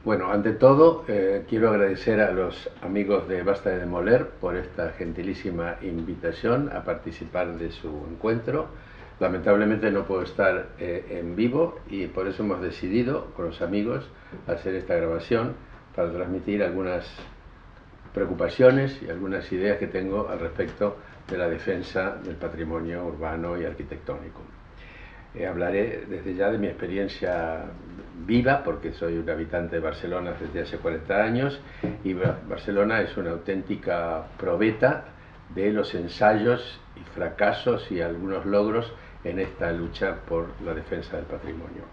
Bueno, ante todo, quiero agradecer a los amigos de Basta de Demoler por esta gentilísima invitación a participar de su encuentro. Lamentablemente no puedo estar en vivo y por eso hemos decidido con los amigos hacer esta grabación para transmitir algunas preocupaciones y algunas ideas que tengo al respecto de la defensa del patrimonio urbano y arquitectónico. Hablaré desde ya de mi experiencia viva, porque soy un habitante de Barcelona desde hace 40 años y Barcelona es una auténtica probeta de los ensayos y fracasos y algunos logros en esta lucha por la defensa del patrimonio.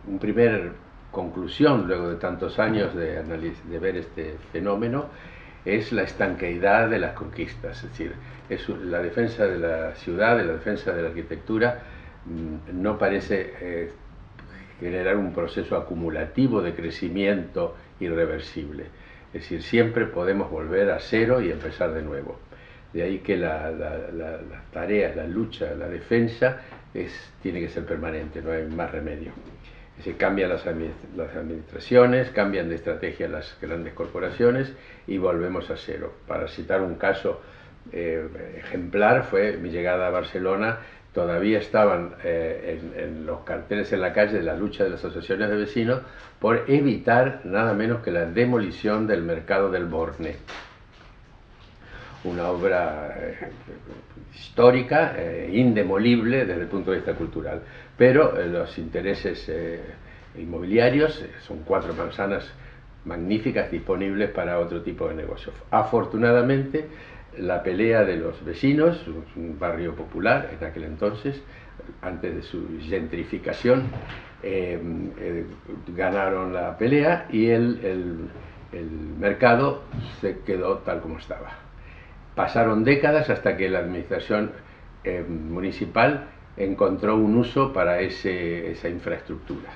Un primer conclusión, luego de tantos años de ver este fenómeno, es la estanqueidad de las conquistas, es decir, la defensa de la ciudad, de la defensa de la arquitectura, no parece generar un proceso acumulativo de crecimiento irreversible. Es decir, siempre podemos volver a cero y empezar de nuevo. De ahí que las tareas, la lucha, la defensa tiene que ser permanente, no hay más remedio. Se cambian las administraciones, cambian de estrategia las grandes corporaciones y volvemos a cero. Para citar un caso ejemplar, fue mi llegada a Barcelona. Todavía estaban en los carteles en la calle de la lucha de las asociaciones de vecinos por evitar nada menos que la demolición del mercado del Borne. Una obra histórica, indemolible desde el punto de vista cultural. Pero los intereses inmobiliarios son 4 manzanas magníficas disponibles para otro tipo de negocios. Afortunadamente, la pelea de los vecinos, un barrio popular en aquel entonces, antes de su gentrificación, ganaron la pelea y el mercado se quedó tal como estaba. Pasaron décadas hasta que la administración municipal encontró un uso para esa infraestructura.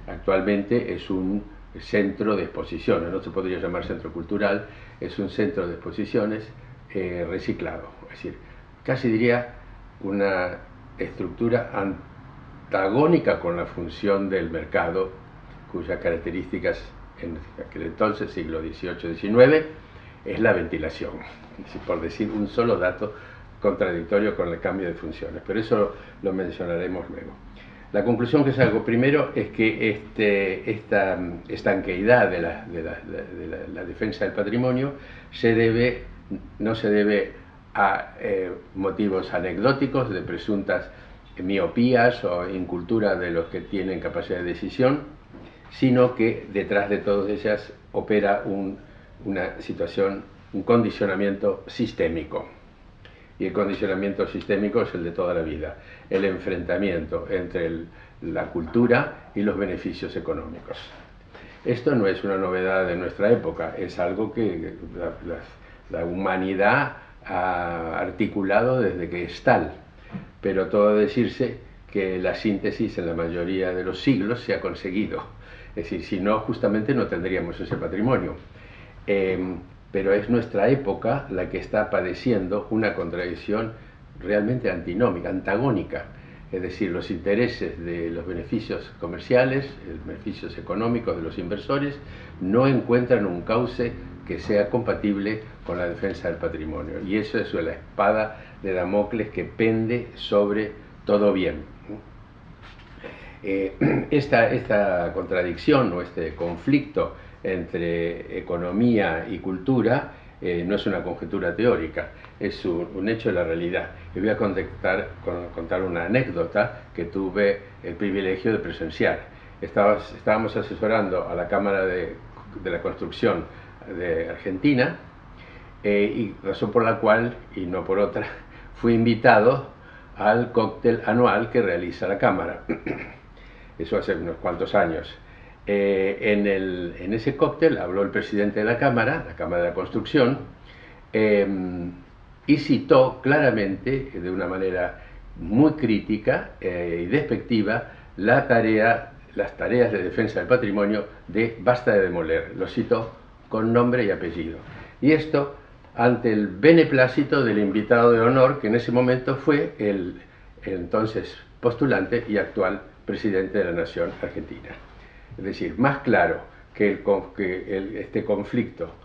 Actualmente es un centro de exposiciones, no se podría llamar centro cultural, es un centro de exposiciones reciclado, es decir, casi diría una estructura antagónica con la función del mercado, cuyas características en aquel entonces, siglo XVIII-XIX, es la ventilación, por decir un solo dato contradictorio con el cambio de funciones, pero eso lo mencionaremos luego. La conclusión que saco primero es que esta estanqueidad de la defensa del patrimonio no se debe a motivos anecdóticos de presuntas miopías o incultura de los que tienen capacidad de decisión, sino que detrás de todas ellas opera una situación, un condicionamiento sistémico. Y el condicionamiento sistémico es el de toda la vida, el enfrentamiento entre la cultura y los beneficios económicos. Esto no es una novedad de nuestra época, es algo que la humanidad ha articulado desde que es tal, pero todo decirse que la síntesis en la mayoría de los siglos se ha conseguido. Es decir, si no, justamente no tendríamos ese patrimonio. Pero es nuestra época la que está padeciendo una contradicción realmente antinómica, antagónica. Es decir, los intereses de los beneficios comerciales, los beneficios económicos de los inversores, no encuentran un cauce que sea compatible con la defensa del patrimonio. Y eso es la espada de Damocles que pende sobre todo bien. Esta contradicción o este conflicto entre economía y cultura no es una conjetura teórica, es un hecho de la realidad. Y voy a contar una anécdota que tuve el privilegio de presenciar. Estábamos asesorando a la Cámara de la Construcción de Argentina y razón por la cual, y no por otra, fui invitado al cóctel anual que realiza la Cámara. Eso hace unos cuantos años. En ese cóctel habló el presidente de la Cámara de la Construcción, y citó claramente, de una manera muy crítica y despectiva, las tareas de defensa del patrimonio de Basta de Demoler. Lo citó con nombre y apellido. Y esto ante el beneplácito del invitado de honor, que en ese momento fue el entonces postulante y actual presidente de la Nación Argentina. Es decir, más claro que, este conflicto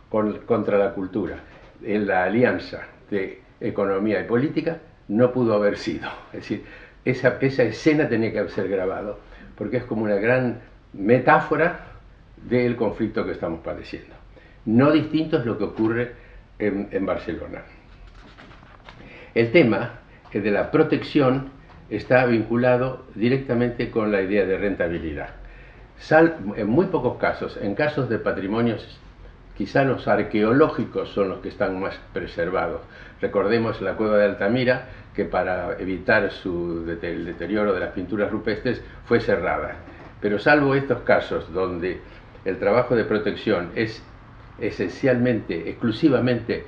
contra la cultura en la alianza de economía y política no pudo haber sido. Es decir, esa escena tenía que ser grabado, porque es como una gran metáfora del conflicto que estamos padeciendo. No distinto es lo que ocurre en Barcelona. El tema de la protección está vinculado directamente con la idea de rentabilidad. En muy pocos casos, en casos de patrimonios, quizá los arqueológicos son los que están más preservados. Recordemos la cueva de Altamira, que para evitar el deterioro de las pinturas rupestres fue cerrada. Pero salvo estos casos donde el trabajo de protección es esencialmente, exclusivamente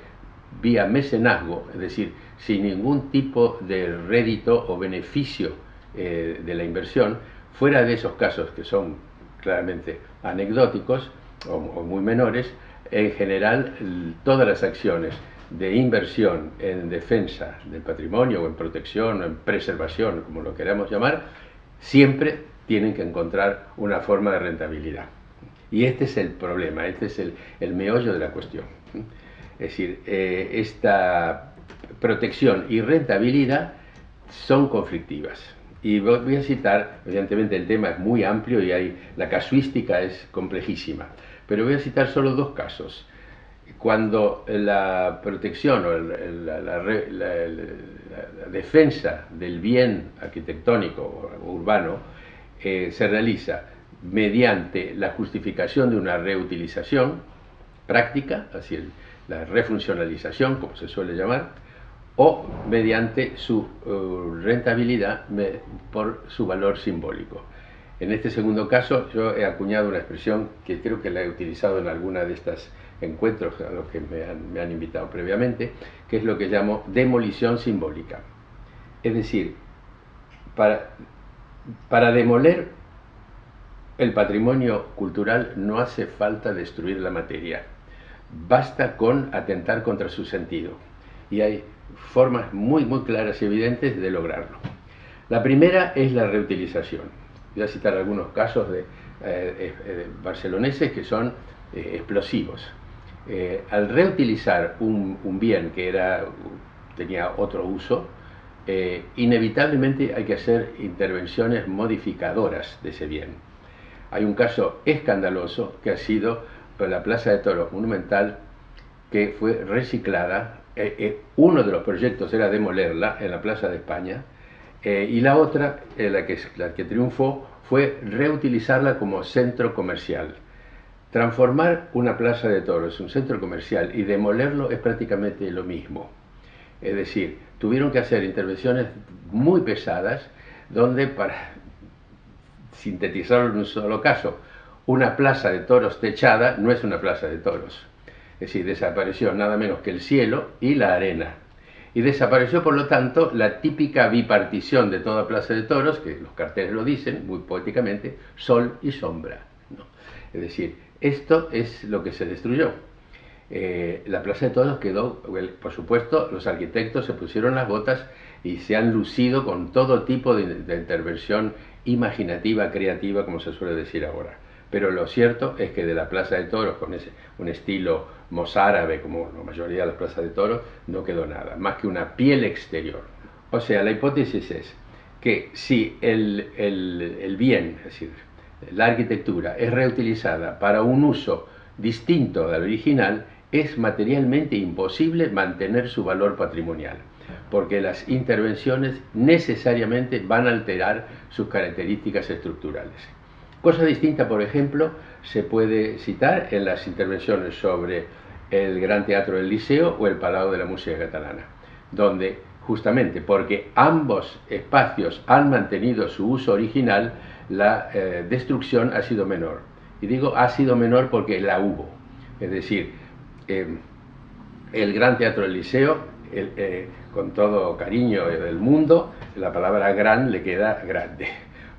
vía mecenazgo, es decir, sin ningún tipo de rédito o beneficio de la inversión, fuera de esos casos que son claramente anecdóticos o muy menores, en general todas las acciones de inversión en defensa del patrimonio o en protección o en preservación, como lo queramos llamar, siempre tienen que encontrar una forma de rentabilidad. Y este es el problema, este es el meollo de la cuestión. Es decir, esta protección y rentabilidad son conflictivas. Y voy a citar, evidentemente el tema es muy amplio y la casuística es complejísima, pero voy a citar solo dos casos. Cuando la protección o la defensa del bien arquitectónico o urbano se realiza mediante la justificación de una reutilización práctica, así la refuncionalización, como se suele llamar, o mediante su rentabilidad por su valor simbólico. En este segundo caso, yo he acuñado una expresión que creo que la he utilizado en alguna de estos encuentros a los que me han invitado previamente, que es lo que llamo demolición simbólica. Es decir, para demoler el patrimonio cultural no hace falta destruir la materia, basta con atentar contra su sentido. Y hay formas muy claras y evidentes de lograrlo. La primera es la reutilización. Voy a citar algunos casos de barceloneses que son explosivos. Al reutilizar un bien que tenía otro uso, inevitablemente hay que hacer intervenciones modificadoras de ese bien. Hay un caso escandaloso que ha sido la Plaza de Toros Monumental, que fue reciclada. Uno de los proyectos era demolerla en la Plaza de España, y la otra, la que triunfó, fue reutilizarla como centro comercial. Transformar una plaza de toros en un centro comercial y demolerlo es prácticamente lo mismo. Es decir, tuvieron que hacer intervenciones muy pesadas, donde, para sintetizarlo en un solo caso, una plaza de toros techada no es una plaza de toros. Es decir, desapareció nada menos que el cielo y la arena. Y desapareció, por lo tanto, la típica bipartición de toda plaza de toros, que los carteles lo dicen muy poéticamente, sol y sombra, ¿no? Es decir, esto es lo que se destruyó. La plaza de toros quedó, por supuesto, los arquitectos se pusieron las botas y se han lucido con todo tipo de intervención imaginativa, creativa, como se suele decir ahora. Pero lo cierto es que de la Plaza de Toros, con un estilo mozárabe, como la mayoría de las plazas de toros, no quedó nada, más que una piel exterior. O sea, la hipótesis es que si el bien, es decir, la arquitectura, es reutilizada para un uso distinto del original, es materialmente imposible mantener su valor patrimonial, porque las intervenciones necesariamente van a alterar sus características estructurales. Cosa distinta, por ejemplo, se puede citar en las intervenciones sobre el Gran Teatro del Liceo o el Palau de la Música Catalana, donde justamente porque ambos espacios han mantenido su uso original, la destrucción ha sido menor. Y digo ha sido menor porque la hubo. Es decir, el Gran Teatro del Liceo, con todo cariño del mundo, la palabra gran le queda grande,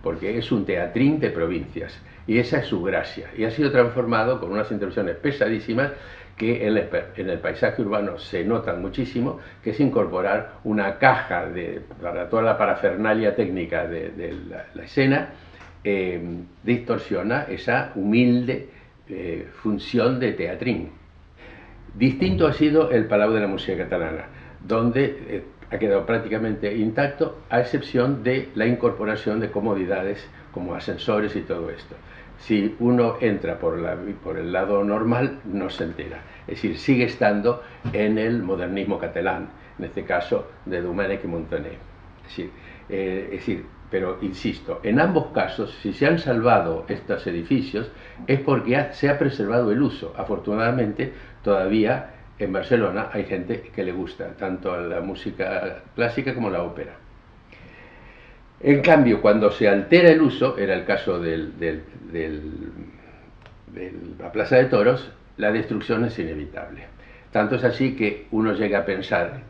porque es un teatrín de provincias, y esa es su gracia, y ha sido transformado con unas intervenciones pesadísimas que en el paisaje urbano se notan muchísimo, que es incorporar una caja para toda la parafernalia técnica de la escena, distorsiona esa humilde función de teatrín. Distinto ha sido el Palau de la Música Catalana, donde ha quedado prácticamente intacto, a excepción de la incorporación de comodidades como ascensores y todo esto. Si uno entra por el lado normal, no se entera. Es decir, sigue estando en el modernismo catalán, en este caso de Domènech y Montaner. Es decir, pero insisto, en ambos casos, si se han salvado estos edificios, es porque se ha preservado el uso. Afortunadamente, todavía en Barcelona hay gente que le gusta tanto la música clásica como la ópera. En cambio, cuando se altera el uso, era el caso de la Plaza de Toros, la destrucción es inevitable. Tanto es así que uno llega a pensar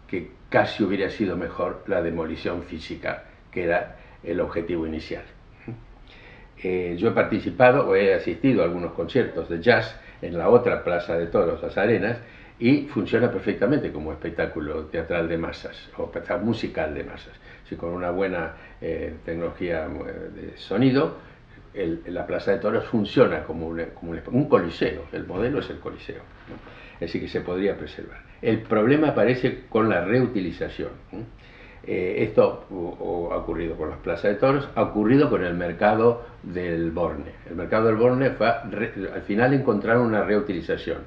que casi hubiera sido mejor la demolición física, que era el objetivo inicial. Yo he participado o he asistido a algunos conciertos de jazz en la otra Plaza de Toros, Las Arenas, y funciona perfectamente como espectáculo teatral de masas o espectáculo musical de masas. Si con una buena tecnología de sonido, la Plaza de Toros funciona como un coliseo. El modelo es el coliseo, ¿no? Es decir, que se podría preservar. El problema aparece con la reutilización. Esto ha ocurrido con las plazas de toros, ha ocurrido con el mercado del Borne. El mercado del Borne al final encontraron una reutilización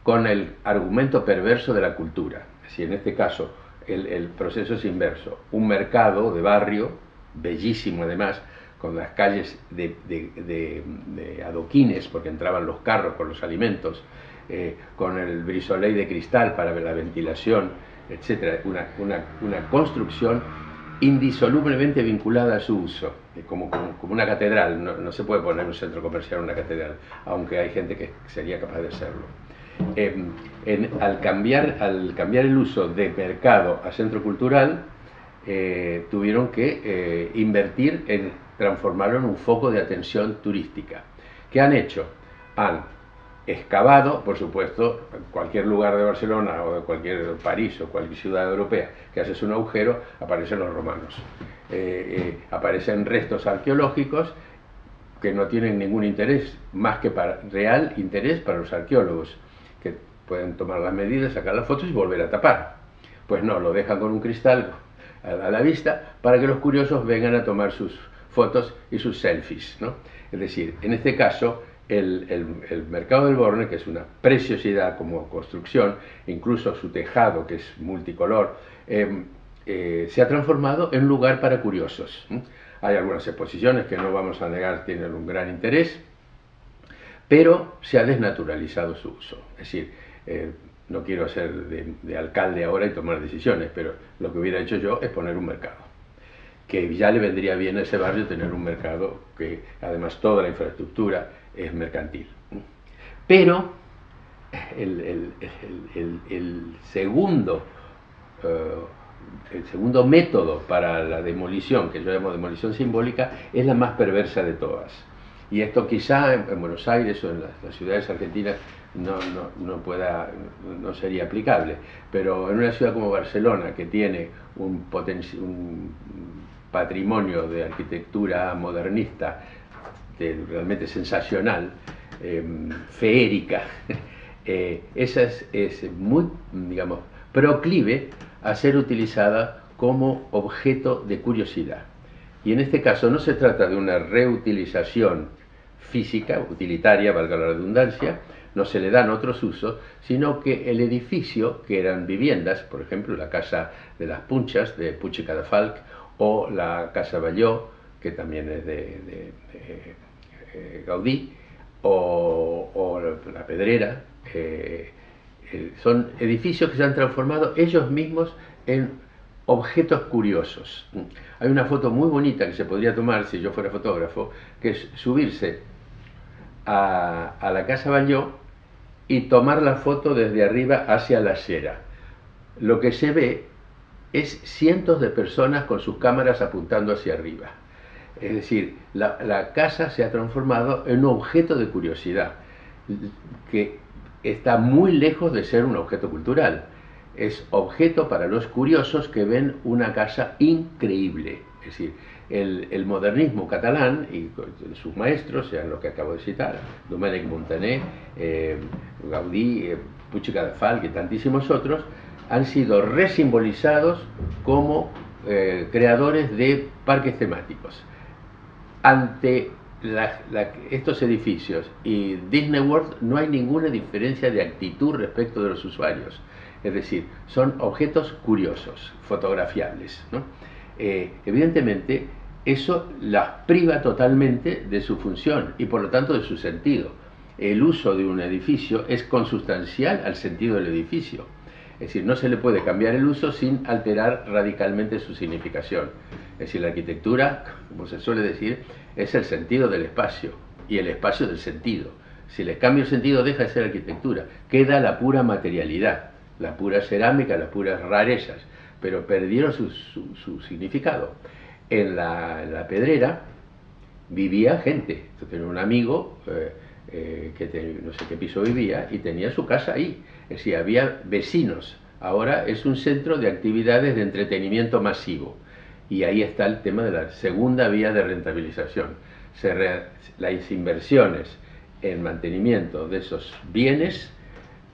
con el argumento perverso de la cultura. Si en este caso el proceso es inverso, un mercado de barrio, bellísimo además, con las calles de adoquines, porque entraban los carros con los alimentos, con el brisolei de cristal para la ventilación, etcétera, una construcción indisolublemente vinculada a su uso, como una catedral. No se puede poner un centro comercial en una catedral, aunque hay gente que sería capaz de hacerlo. Al cambiar el uso de mercado a centro cultural, tuvieron que invertir en transformarlo en un foco de atención turística. ¿Qué han hecho? Han excavado, por supuesto, en cualquier lugar de Barcelona o de cualquier París o cualquier ciudad europea que haces un agujero, aparecen los romanos. Aparecen restos arqueológicos que no tienen ningún interés, más que real interés para los arqueólogos, que pueden tomar las medidas, sacar las fotos y volver a tapar. Pues no, lo dejan con un cristal a la vista para que los curiosos vengan a tomar sus fotos y sus selfies, ¿no? Es decir, en este caso, el mercado del Borne, que es una preciosidad como construcción, incluso su tejado, que es multicolor, se ha transformado en lugar para curiosos. Hay algunas exposiciones que no vamos a negar tienen un gran interés, pero se ha desnaturalizado su uso. Es decir, no quiero ser de alcalde ahora y tomar decisiones, pero lo que hubiera hecho yo es poner un mercado. Que ya le vendría bien a ese barrio tener un mercado que además toda la infraestructura es mercantil. Pero el segundo método para la demolición, que yo llamo demolición simbólica, es la más perversa de todas. Y esto quizá en Buenos Aires o en las ciudades argentinas no sería aplicable, pero en una ciudad como Barcelona, que tiene un patrimonio de arquitectura modernista realmente sensacional, feérica, esa es muy, digamos, proclive a ser utilizada como objeto de curiosidad. Y en este caso no se trata de una reutilización física, utilitaria, valga la redundancia, no se le dan otros usos, sino que el edificio, que eran viviendas, por ejemplo la Casa de las Punchas de Puig i Cadafalch, o la Casa Batlló, que también es de Gaudí, o la Pedrera, son edificios que se han transformado ellos mismos en objetos curiosos. Hay una foto muy bonita que se podría tomar si yo fuera fotógrafo, que es subirse a la Casa Batlló y tomar la foto desde arriba hacia la acera. Lo que se ve es cientos de personas con sus cámaras apuntando hacia arriba. Es decir, la casa se ha transformado en un objeto de curiosidad, que está muy lejos de ser un objeto cultural. Es objeto para los curiosos que ven una casa increíble. Es decir, el modernismo catalán y sus maestros, sean los que acabo de citar, Domènec Montaner, Gaudí, Puig i Cadafalch y tantísimos otros, han sido resimbolizados como creadores de parques temáticos. Ante estos edificios y Disney World no hay ninguna diferencia de actitud respecto de los usuarios. Es decir, son objetos curiosos, fotografiables, ¿no? Evidentemente, eso las priva totalmente de su función y por lo tanto de su sentido. El uso de un edificio es consustancial al sentido del edificio. Es decir, no se le puede cambiar el uso sin alterar radicalmente su significación. Es decir, la arquitectura, como se suele decir, es el sentido del espacio y el espacio del sentido. Si le cambio el sentido, deja de ser arquitectura. Queda la pura materialidad, la pura cerámica, las puras rarezas, pero perdieron su significado. En la Pedrera vivía gente. Yo tenía un amigo que no sé qué piso vivía y tenía su casa ahí. Es decir, había vecinos. Ahora es un centro de actividades de entretenimiento masivo. Y ahí está el tema de la segunda vía de rentabilización. Las inversiones en mantenimiento de esos bienes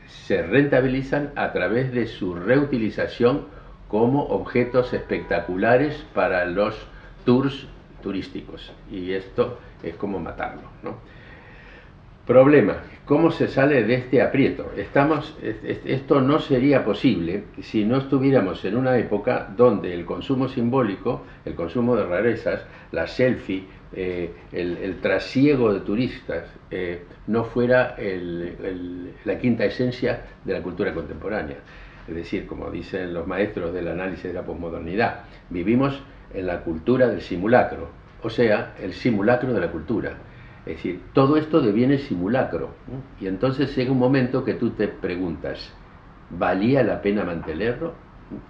se rentabilizan a través de su reutilización como objetos espectaculares para los tours turísticos. Y esto es como matarlo, ¿no? Problema: ¿cómo se sale de este aprieto? Esto no sería posible si no estuviéramos en una época donde el consumo simbólico, el consumo de rarezas, la selfie, el trasiego de turistas, no fuera la quinta esencia de la cultura contemporánea. Es decir, como dicen los maestros del análisis de la posmodernidad, vivimos en la cultura del simulacro, o sea, el simulacro de la cultura. Es decir, todo esto deviene simulacro, ¿no? Y entonces llega un momento que tú te preguntas, ¿valía la pena mantenerlo?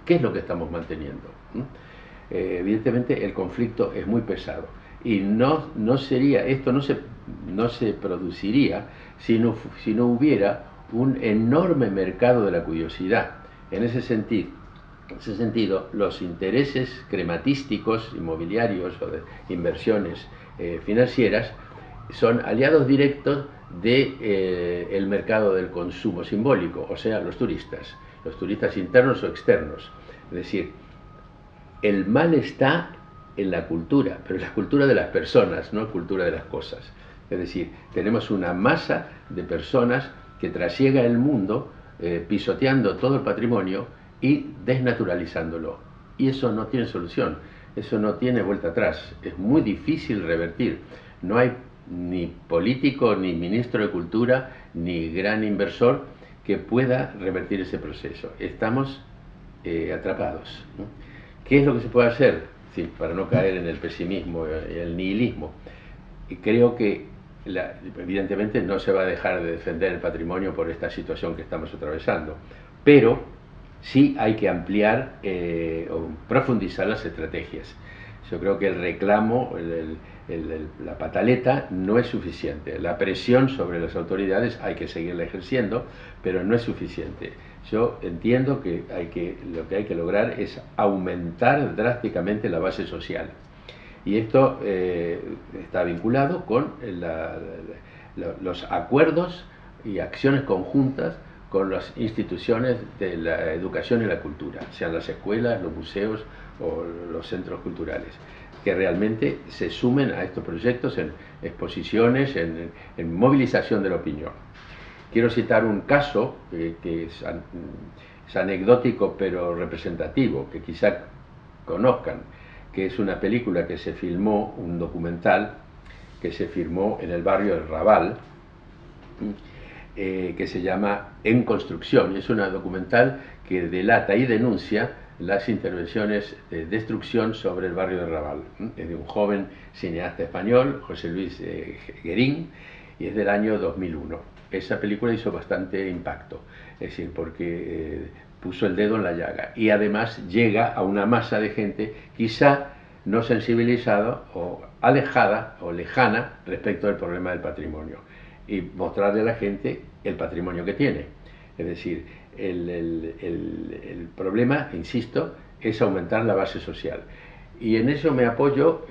¿Qué es lo que estamos manteniendo? Evidentemente el conflicto es muy pesado y esto no se produciría si no hubiera un enorme mercado de la curiosidad. En ese sentido, los intereses crematísticos, inmobiliarios o de inversiones financieras son aliados directos del mercado del consumo simbólico, o sea, los turistas internos o externos. Es decir, el mal está en la cultura, pero en la cultura de las personas, no cultura de las cosas. Es decir, tenemos una masa de personas que trasiega el mundo pisoteando todo el patrimonio y desnaturalizándolo. Y eso no tiene solución, eso no tiene vuelta atrás, es muy difícil revertir. No hay ni político, ni ministro de Cultura, ni gran inversor que pueda revertir ese proceso. Estamos atrapados, ¿no? ¿Qué es lo que se puede hacer? Sí, para no caer en el pesimismo y el nihilismo. Y creo que evidentemente no se va a dejar de defender el patrimonio por esta situación que estamos atravesando, pero sí hay que ampliar o profundizar las estrategias. Yo creo que el reclamo, la pataleta no es suficiente. La presión sobre las autoridades hay que seguirla ejerciendo, pero no es suficiente. Yo entiendo que lo que hay que lograr es aumentar drásticamente la base social. Y esto está vinculado con los acuerdos y acciones conjuntas con las instituciones de la educación y la cultura, sean las escuelas, los museos o los centros culturales, que realmente se sumen a estos proyectos en exposiciones, en movilización de la opinión. Quiero citar un caso que es anecdótico pero representativo, que quizá conozcan, que es una película que se filmó, un documental que se filmó en el barrio del Raval, que se llama En Construcción. Es una documental que delata y denuncia las intervenciones de destrucción sobre el barrio de Raval. Es de un joven cineasta español, José Luis Guerín, y es del año 2001. Esa película hizo bastante impacto, es decir, porque puso el dedo en la llaga y además llega a una masa de gente quizá no sensibilizada o alejada o lejana respecto al problema del patrimonio, y mostrarle a la gente el patrimonio que tiene. Es decir, el problema, insisto, es aumentar la base social. Y en eso me apoyo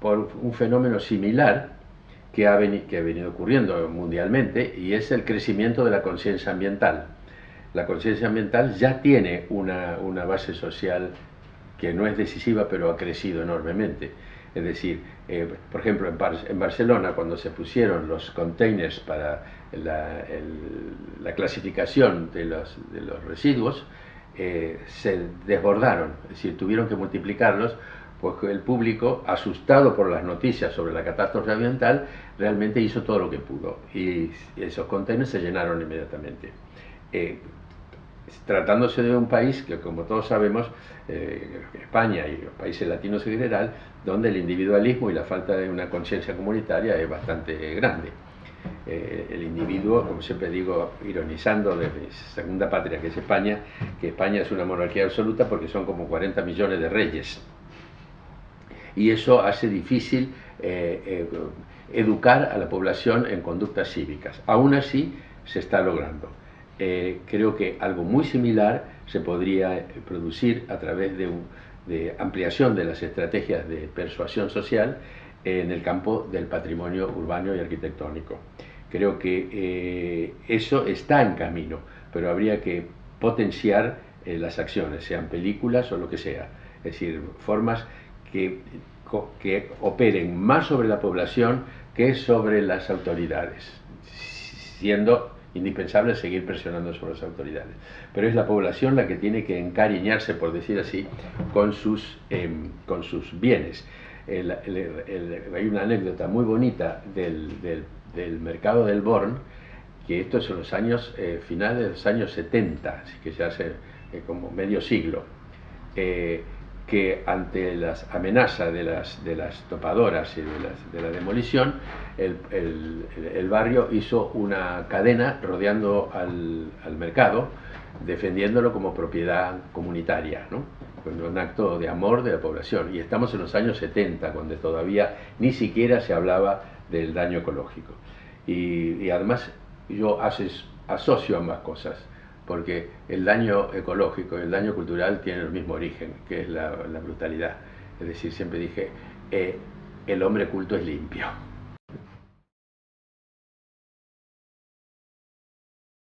por un fenómeno similar que ha venido ocurriendo mundialmente, y es el crecimiento de la conciencia ambiental. La conciencia ambiental ya tiene una base social que no es decisiva, pero ha crecido enormemente. Es decir, por ejemplo, en Barcelona, cuando se pusieron los containers para la clasificación de los residuos, se desbordaron, es decir, tuvieron que multiplicarlos, pues el público, asustado por las noticias sobre la catástrofe ambiental, realmente hizo todo lo que pudo, y esos containers se llenaron inmediatamente. Tratándose de un país que, como todos sabemos, España y los países latinos en general, donde el individualismo y la falta de una conciencia comunitaria es bastante grande. El individuo, como siempre digo, ironizando de mi segunda patria, que es España, que España es una monarquía absoluta porque son como 40 millones de reyes. Y eso hace difícil educar a la población en conductas cívicas. Aún así, se está logrando. Creo que algo muy similar se podría producir a través de ampliación de las estrategias de persuasión social en el campo del patrimonio urbano y arquitectónico. Creo que eso está en camino, pero habría que potenciar las acciones, sean películas o lo que sea. Es decir, formas que operen más sobre la población que sobre las autoridades, siendo indispensable seguir presionando sobre las autoridades. Pero es la población la que tiene que encariñarse, por decir así, con sus bienes. Hay una anécdota muy bonita del mercado del Born, que esto es en los años finales de los años 70, así que ya hace como medio siglo, que ante las amenazas de las topadoras y de la demolición, el barrio hizo una cadena rodeando al mercado, defendiéndolo como propiedad comunitaria, ¿no? Un acto de amor de la población. Y estamos en los años 70, cuando todavía ni siquiera se hablaba del daño ecológico. Y además yo asocio ambas cosas, porque el daño ecológico y el daño cultural tienen el mismo origen, que es la brutalidad. Es decir, siempre dije, el hombre culto es limpio.